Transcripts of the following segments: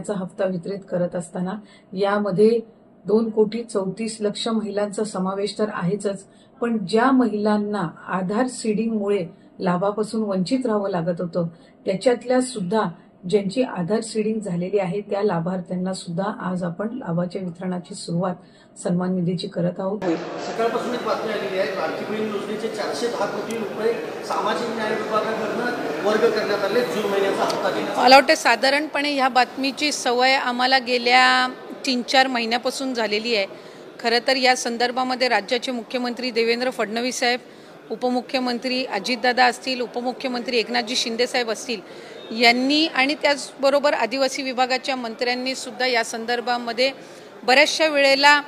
चा हप्ता वितरित करत असताना यामध्ये 2,34,00,000 महिलांचा समावेश तर आहेच, पण ज्या महिलांना आधार सीडिंगमुळे लाभापासून वंचित राहावं लागत होतं त्याच्यातल्या सुद्धा ज्यांची आधार सीडिंग झालेली आहे त्या लाभार्थ्यांना सुद्धा आज आपण लाभाच्या वितरणाची सुरुवात सन्मान निधीची करत आहोत। सकाळपासून एक बातमी आलेली आहे, लाडकी बहीण योजनेचे 410 कोटी रुपये सामाजिक न्याय विभागाकडून वर्ग करण्यात आले जून महिन्याचा हप्ता देण्यात। मला वाटतं साधारणपणे ह्या बातमीची सवय आम्हाला गेल्या 3-4 महिन्यापासून झालेली आहे। खरं तर या संदर्भामध्ये राज्याचे मुख्यमंत्री देवेंद्र फडणवीस साहेब, उपमुख्यमंत्री अजितदादा असतील, उपमुख्यमंत्री एकनाथजी शिंदे साहेब असतील यांनी आणि त्याचबरोबर आदिवासी विभागाच्या मंत्र्यांनी सुद्धा या संदर्भामध्ये बऱ्याचशा वेळेला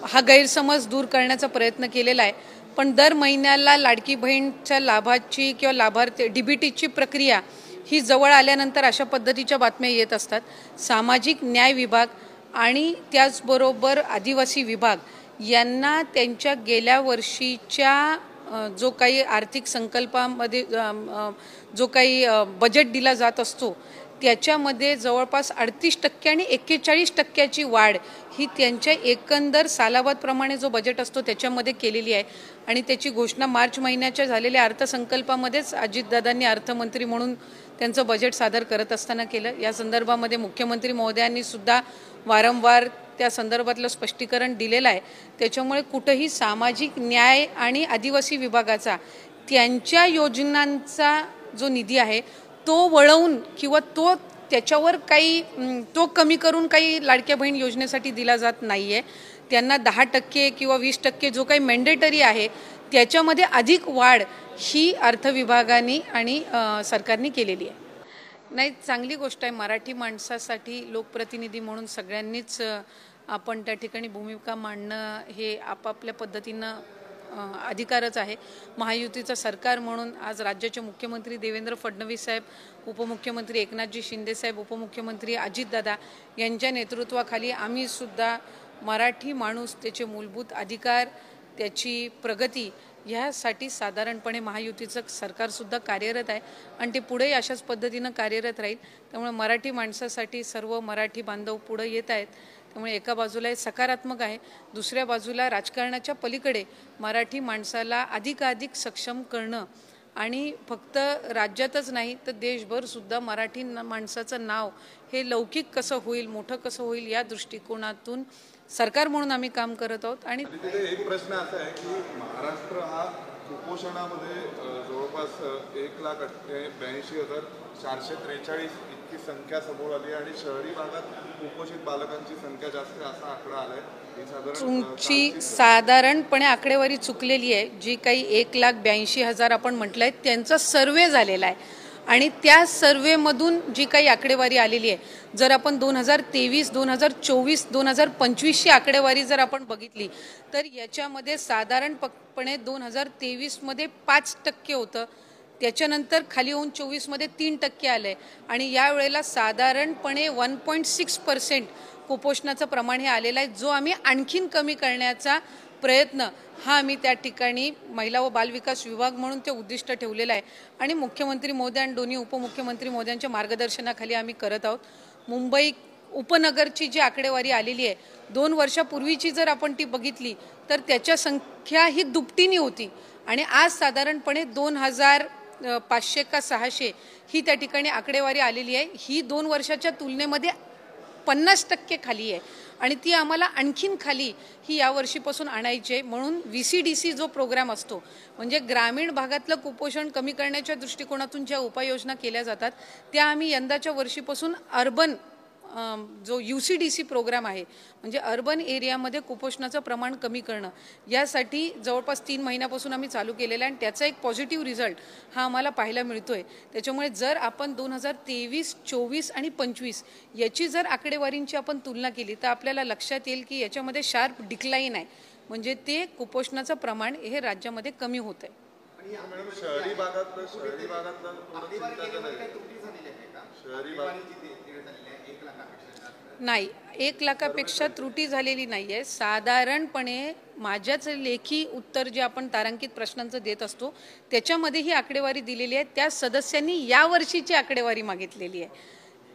हा गैरसमज दूर करण्याचा प्रयत्न केलेला आहे। पण दर महिन्याला लाडकी बहीणच्या लाभाची किंवा लाभार्थी डीबीटीची प्रक्रिया ही जवळ आल्यानंतर अशा पद्धतीच्या बातम्या येत असतात। सामाजिक न्याय विभाग आणि त्याचबरोबर आदिवासी विभाग यांना त्यांच्या गेल्या वर्षीच्या जो काही आर्थिक संकल्पामध्ये जो काही बजेट दिला जात असतो त्याच्यामध्ये जवळपास 38% आणि 41% वाढ ही त्यांच्या एकंदर सालाबादप्रमाणे जो बजेट असतो त्याच्यामध्ये केलेली आहे। आणि त्याची घोषणा मार्च महिन्याच्या झालेल्या अर्थसंकल्पामध्येच अजितदादांनी अर्थमंत्री म्हणून त्यांचं बजेट सादर करत असताना केलं। या संदर्भामध्ये मुख्यमंत्री महोदयांनी सुद्धा वारंवार त्या संदर्भातलं स्पष्टीकरण दिलेलं आहे। त्याच्यामुळे कुठेही सामाजिक न्याय आणि आदिवासी विभागाचा त्यांच्या योजनांचा जो निधी आहे तो वळवून किंवा त्याच्यावर काही तो कमी करून काही लाडक्या बहीण योजनेसाठी दिला जात नाहीये। त्यांना 10% किंवा 20% जो काही मॅन्डेटरी आहे त्याच्यामध्ये अधिक वाढ ही अर्थ विभागाने आणि सरकारने केलेली आहे। नाही, चांगली गोष्ट आहे। मराठी माणसासाठी लोकप्रतिनिधी म्हणून सगळ्यांनीच आपण त्या ठिकाणी भूमिका मांडणं हे आपापल्या पद्धतीनं अधिकारच आहे। महायुतीचं सरकार म्हणून आज राज्याचे मुख्यमंत्री देवेंद्र फडणवीस साहेब, उपमुख्यमंत्री एकनाथजी शिंदे साहेब, उपमुख्यमंत्री अजितदादा यांच्या नेतृत्वाखाली आम्ही सुद्धा मराठी माणूस, त्याचे मूलभूत अधिकार, त्याची प्रगती ह्यासाठी साधारणपणे महायुतीचं सरकारसुद्धा कार्यरत आहे आणि ते पुढेही अशाच पद्धतीनं कार्यरत राहील। त्यामुळे मराठी माणसासाठी सर्व मराठी बांधव पुढे येत आहेत। त्यामुळे एका बाजूला हे सकारात्मक आहे, दुसऱ्या बाजूला राजकारणाच्या पलीकडे मराठी माणसाला अधिकाधिक सक्षम करणं आणि फक्त राज्यातच नाही तर देशभर सुद्धा मराठी माणसाचं नाव हे लौकिक कसं होईल, मोठं कसं होईल या दृष्टिकोनातून सरकार म्हणून आम्ही काम करत आहोत। आणि एक प्रश्न असा आहे की महाराष्ट्र हा कुपोषणामध्ये जवळपास 1,82,443 इतकी संख्या समोर आली आणि शहरी भागात कुपोषित बालकांची संख्या जास्त असा आकडा आलाय। तुमची साधारणपणे आकडेवारी चुकलेली आहे। जी काही 1,82,000 आपण म्हटलंय त्यांचा सर्वे झालेला आहे आणि त्या सर्वेमधून जी काही आकडेवारी आलेली आहे, जर आपण 2023, 2024, 2025 ची आकडेवारी जर आपण बघितली तर याच्यामध्ये साधारणपणे 2023 मध्ये 5% होतं, त्याच्यानंतर खाली होऊन 24 मध्ये 3% आलंय आणि या वेळेला साधारणपणे 1.6% कुपोषणाचं प्रमाण हे आलेलं आहे, जो आम्ही आणखीन कमी करण्याचा प्रयत्न हा आम्ही त्या ठिकाणी महिला व बालविकास विभाग म्हणून ते उद्दिष्ट ठेवलेलं आहे आणि मुख्यमंत्री महोदय आणि दोन्ही उपमुख्यमंत्री महोदयांच्या मार्गदर्शनाखाली आम्ही करत आहोत। मुंबई उपनगरची जी आकडेवारी आलेली आहे 2 वर्षापूर्वीची जर आपण ती बघितली तर त्याच्या संख्या ही दुपटीने होती आणि आज साधारणपणे 2,500 का 600 ही त्या ठिकाणी आकडेवारी आलेली आहे। ही 2 वर्षाच्या तुलनेमध्ये 50% खाली आहे आणि ती आम्हाला आणखीन खाली ही या वर्षीपासून आणायची आहे। म्हणून VCDC जो प्रोग्राम असतो म्हणजे ग्रामीण भागातलं कुपोषण कमी करण्याच्या दृष्टिकोनातून ज्या उपाययोजना केल्या जातात त्या आम्ही यंदाच्या वर्षीपासून अर्बन जो UCDC प्रोग्राम आहे म्हणजे अर्बन एरियामध्ये कुपोषणाचं प्रमाण कमी करणं यासाठी जवळपास 3 महिन्यापासून आम्ही चालू केलेला आहे आणि त्याचा एक पॉझिटिव्ह रिझल्ट हा आम्हाला पाहायला मिळतोय। त्याच्यामुळे जर आपण 2023, 24 आणि 25 याची जर आकडेवारींची आपण तुलना केली तर आपल्याला लक्षात येईल की याच्यामध्ये शार्प डिक्लाइन आहे, म्हणजे ते कुपोषणाचं प्रमाण हे राज्यामध्ये कमी होत आहे। शहरी भागात नाही, 1 लाखापेक्षा त्रुटी झालेली नाहीये। साधारणपणे माझ्याच लेखी उत्तर जे आपण तारांकित प्रश्नांचं देत असतो त्याच्यामध्ये ही आकडेवारी दिलेली आहे। त्या सदस्यांनी या वर्षीची आकडेवारी मागितलेली आहे,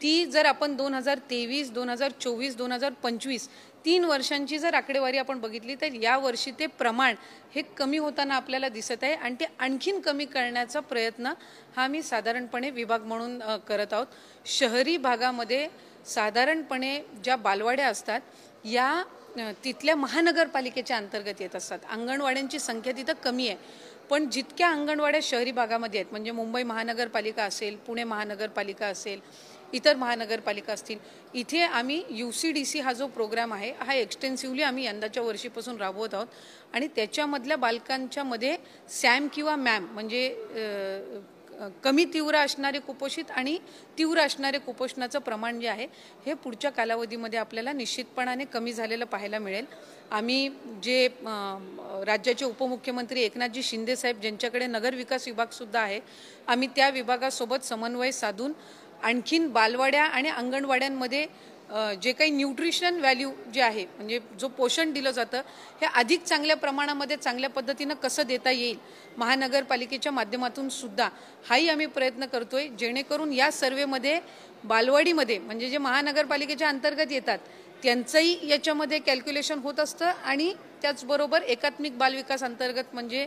ती जर आपण 2023, 2024, 2025 3 वर्षांची जर आकडेवारी आपण बघितली तर या वर्षी ते प्रमाण हे कमी होताना आपल्याला दिसत आहे आणि ते आणखीन कमी करण्याचा प्रयत्न हा मी साधारणपणे विभाग म्हणून करत आहोत. शहरी भागामध्ये साधारणपणे ज्या बालवाड्या असतात या तिथल्या महानगरपालिकेच्या अंतर्गत येत असतात. अंगणवाड्यांची संख्या तिथं कमी आहे, पण जितक्या अंगणवाड्या शहरी भागामध्ये आहेत म्हणजे मुंबई महानगरपालिका असेल, पुणे महानगरपालिका असेल, इतर महानगरपालिका असतील, इथे आम्ही UCDC हा जो प्रोग्राम आहे हा एक्सटेन्सिव्हली आम्ही यंदाच्या वर्षीपासून राबवत आहोत आणि त्याच्यामधल्या बालकांच्या मध्ये सॅम किंवा मॅम म्हणजे कमी तीव्र असणारे कुपोषित आणि तीव्र असणारे कुपोषणाचं प्रमाण जे आहे हे पुढच्या कालावधीमध्ये आपल्याला निश्चितपणाने कमी झालेलं पाहायला मिळेल. आम्ही जे राज्याचे उपमुख्यमंत्री एकनाथजी शिंदे साहेब ज्यांच्याकडे नगर विकास विभागसुद्धा आहे, आम्ही त्या विभागासोबत समन्वय साधून आणखीन बालवाड्या आणि अंगणवाड्यांमध्ये जे काही न्यूट्रिशन व्हॅल्यू जे आहे म्हणजे जो पोषण दिलं जातं हे अधिक चांगल्या प्रमाणामध्ये चांगल्या पद्धतीनं कसं देता येईल महानगरपालिकेच्या माध्यमातून सुद्धा हाही आम्ही प्रयत्न करतोय, जेणेकरून या सर्वेमध्ये बालवाडीमध्ये म्हणजे जे महानगरपालिकेच्या अंतर्गत येतात त्यांचंही याच्यामध्ये कॅल्क्युलेशन होत असतं आणि त्याचबरोबर एकात्मिक बालविकास अंतर्गत म्हणजे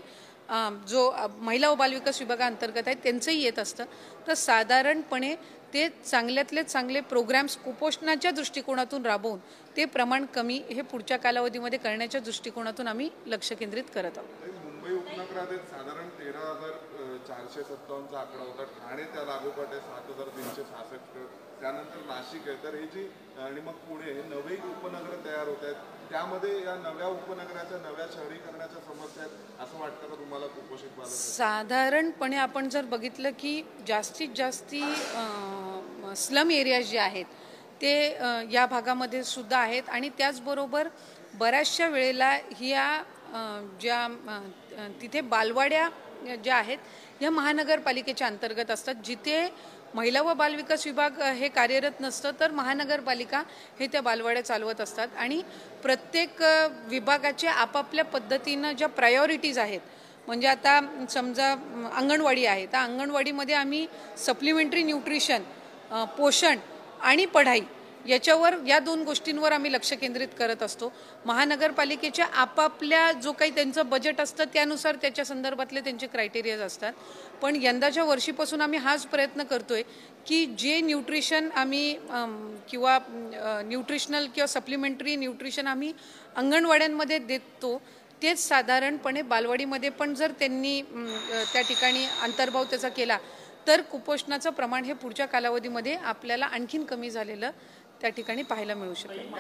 जो महिला व बालविकास विभागाअंतर्गत आहे त्यांचंही येत असतं. तर साधारणपणे ते चांगल्यातले चांगले प्रोग्राम्स कुपोषणाच्या दृष्टिकोनातून राबवून ते प्रमाण कमी हे पुढच्या कालावधीमध्ये करण्याच्या दृष्टिकोनातून आम्ही लक्ष केंद्रित करत आहोत. मुंबई उपनगरात साधारण 13,457चा आकडा होता. ठाणे त्या लागोपाठ आहे 7,366, त्यानंतर नाशिक आहे. तर ही जी आणि मग पुणे हे नवे उपनगर तयार होत आहेत, त्यामध्ये या नव्या उपनगराच्या नव्या शहरीकरणाच्या समस्या आहेत असं वाटतं का तुम्हाला कुपोषित बालक? साधारणपणे आपण जर बघितलं की जास्तीत जास्ती स्लम एरियाज जे आहेत ते या भागामध्ये सुद्धा आहेत आणि त्याचबरोबर बऱ्याचशा वेळेला ज्या तिथे बालवाड्या ज्या आहेत या महानगरपालिकेच्या अंतर्गत असतात. जिथे महिला व बालविकास विभाग हे कार्यरत नसतं तर महानगरपालिका हे त्या बालवाड्या चालवत असतात आणि प्रत्येक विभागाच्या आपापल्या पद्धतीनं ज्या प्रायोरिटीज आहेत म्हणजे आता समजा अंगणवाडी आहे तर अंगणवाडीमध्ये आम्ही सप्लिमेंटरी न्यूट्रिशन, पोषण आणि पढाई याच्यावर या 2 गोष्टींवर आम्ही लक्ष केंद्रित करत असतो. महानगरपालिकेच्या आपापल्या जो काही त्यांचं बजेट असतं त्यानुसार त्याच्या संदर्भातले त्यांचे क्रायटेरियाज असतात. पण यंदाच्या वर्षीपासून आम्ही हाच प्रयत्न करतोय की जे न्यूट्रिशन आम्ही किंवा न्यूट्रिशनल किंवा सप्लिमेंटरी न्यूट्रिशन आम्ही अंगणवाड्यांमध्ये देतो तेच साधारणपणे बालवाडीमध्ये पण जर त्यांनी त्या ठिकाणी अंतर्भाव त्याचा केला तर कुपोषणाचं प्रमाण हे पुढच्या कालावधीमध्ये आपल्याला आणखीन कमी झालेलं त्या ठिकाणी पाहायला मिळू शकेल.